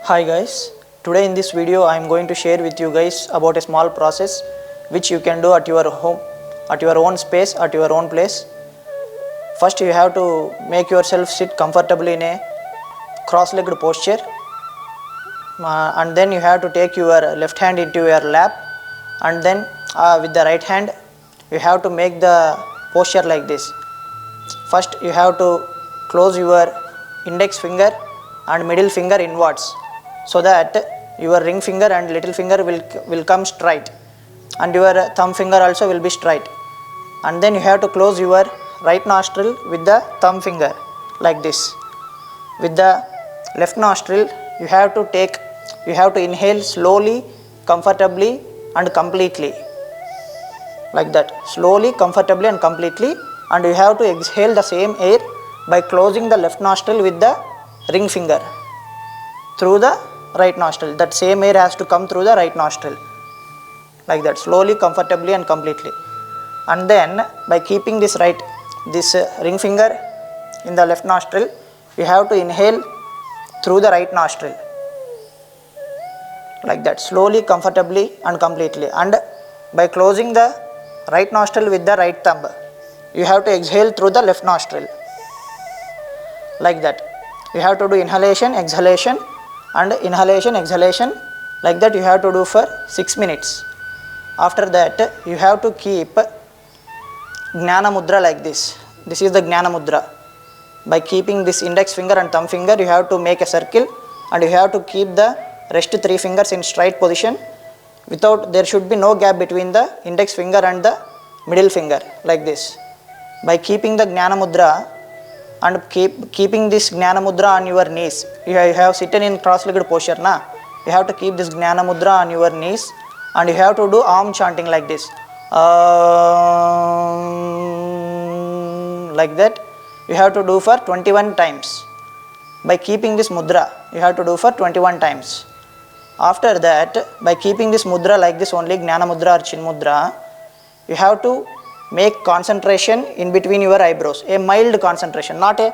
Hi guys, today in this video I am going to share with you guys about a small process which you can do at your home, at your own space, at your own place. First you have to make yourself sit comfortably in a cross-legged posture, and then you have to take your left hand into your lap, and then with the right hand you have to make the posture like this. First you have to close your index finger and middle finger inwards, so that your ring finger and little finger will come straight, and your thumb finger also will be straight. And then you have to close your right nostril with the thumb finger like this. With the left nostril you have to inhale slowly, comfortably and completely, like that, slowly, comfortably and completely. And you have to exhale the same air by closing the left nostril with the ring finger through the right nostril. That same air has to come through the right nostril, like that, slowly, comfortably and completely. And then by keeping this ring finger in the left nostril, you have to inhale through the right nostril, like that, slowly, comfortably and completely. And by closing the right nostril with the right thumb, you have to exhale through the left nostril, like that. You have to do inhalation, exhalation and inhalation, exhalation, like that. You have to do for 6 minutes. After that you have to keep Jnana Mudra like this. This is the Jnana Mudra. By keeping this index finger and thumb finger, you have to make a circle, and you have to keep the rest 3 fingers in straight position. There should be no gap between the index finger and the middle finger, like this. By keeping the Jnana Mudra and keeping this Jnana Mudra on your knees, you have sitten in cross-legged posture na. You have to keep this Jnana Mudra on your knees, and you have to do Om chanting like this, like that. You have to do for 21 times. By keeping this mudra, you have to do for 21 times. After that, by keeping this mudra like this only, Jnana Mudra or Chin Mudra, you have to make concentration in between your eyebrows, a mild concentration, not a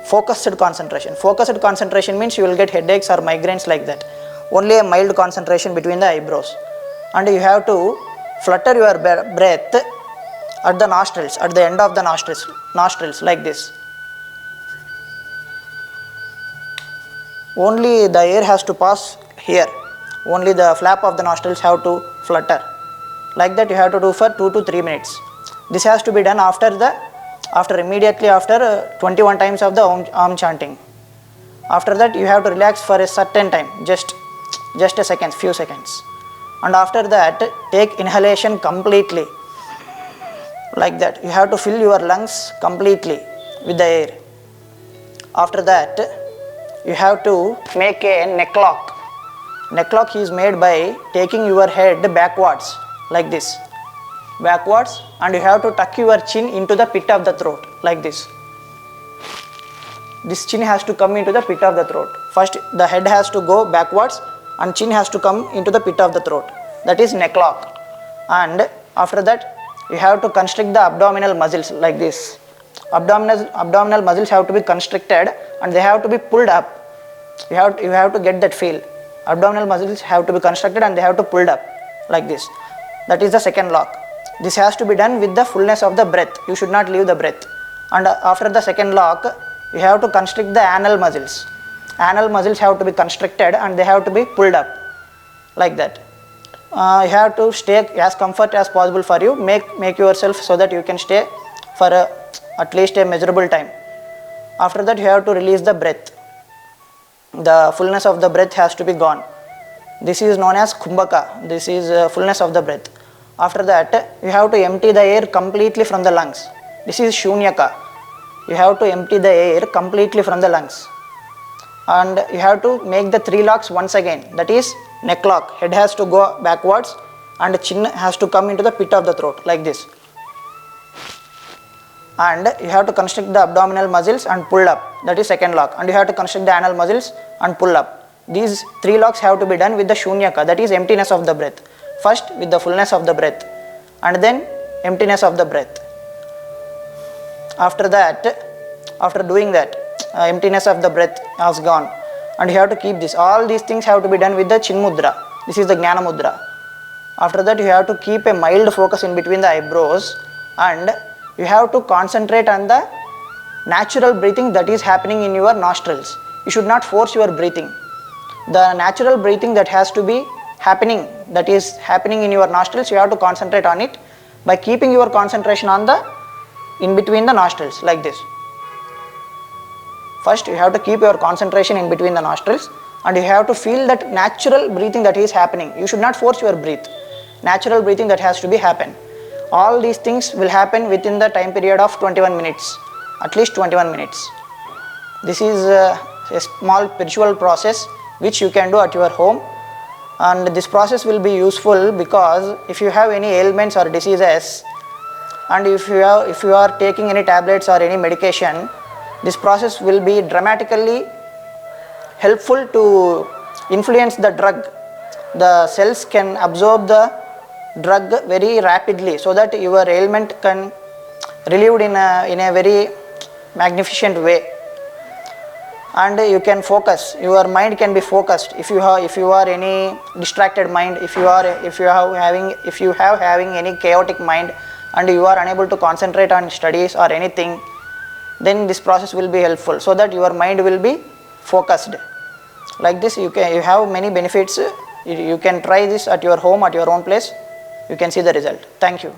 focused concentration. Focused concentration means you will get headaches or migraines, like that. Only a mild concentration between the eyebrows. And you have to flutter your breath at the nostrils, at the end of the nostrils, like this. Only the air has to pass here. Only the flap of the nostrils have to flutter, like that. You have to do for 2 to 3 minutes. This has to be done immediately after 21 times of the Om chanting. After that you have to relax for a certain time, just a second, few seconds. And after that take inhalation completely, like that. You have to fill your lungs completely with the air. After that you have to make a neck lock. Neck lock is made by taking your head backwards, like this, backwards, and you have to tuck your chin into the pit of the throat, like this. This chin has to come into the pit of the throat. First the head has to go backwards and chin has to come into the pit of the throat. That is neck lock. And after that you have to constrict the abdominal muscles, like this. Abdominal muscles have to be constricted and they have to be pulled up. You have to get that feel. Abdominal muscles have to be constricted and they have to pulled up, like this. That is the second lock. This has to be done with the fullness of the breath. You should not leave the breath. And after the second lock, you have to constrict the anal muscles. Anal muscles have to be constricted and they have to be pulled up, like that. You have to stay as comfort as possible for you. Make yourself so that you can stay for at least a measurable time. After that you have to release the breath. The fullness of the breath has to be gone. This is known as Kumbhaka. This is fullness of the breath. After that you have to empty the air completely from the lungs. This is Shunyaka. You have to empty the air completely from the lungs. And you have to make the 3 locks once again. That is neck lock. Head has to go backwards and chin has to come into the pit of the throat, like this. And you have to constrict the abdominal muscles and pull up. That is second lock. And you have to constrict the anal muscles and pull up. These 3 locks have to be done with the Shunyaka, that is emptiness of the breath. First with the fullness of the breath and then emptiness of the breath. After that, after doing that, emptiness of the breath has gone, and you have to keep this. All these things have to be done with the chin mudra. This is the Jnana mudra. After that you have to keep a mild focus in between the eyebrows, and you have to concentrate on the natural breathing that is happening in your nostrils. You should not force your breathing. The natural breathing that has to be happening, that is happening in your nostrils, you have to concentrate on it by keeping your concentration on the in between the nostrils, like this. First you have to keep your concentration in between the nostrils, and you have to feel that natural breathing that is happening. You should not force your breath. Natural breathing that has to be happen. All these things will happen within the time period of 21 minutes, at least 21 minutes. This is a small spiritual process which you can do at your home, and this process will be useful because if you have any ailments or diseases, and if you are taking any tablets or any medication, this process will be dramatically helpful to influence the drug. The cells can absorb the drug very rapidly, so that your ailment can relieved in a very magnificent way, and you can focus. Your mind can be focused. If you are any distracted mind, if you have having any chaotic mind, and you are unable to concentrate on studies or anything, then this process will be helpful, so that your mind will be focused. Like this, you have many benefits. You can try this at your home, at your own place. You can see the result. Thank you.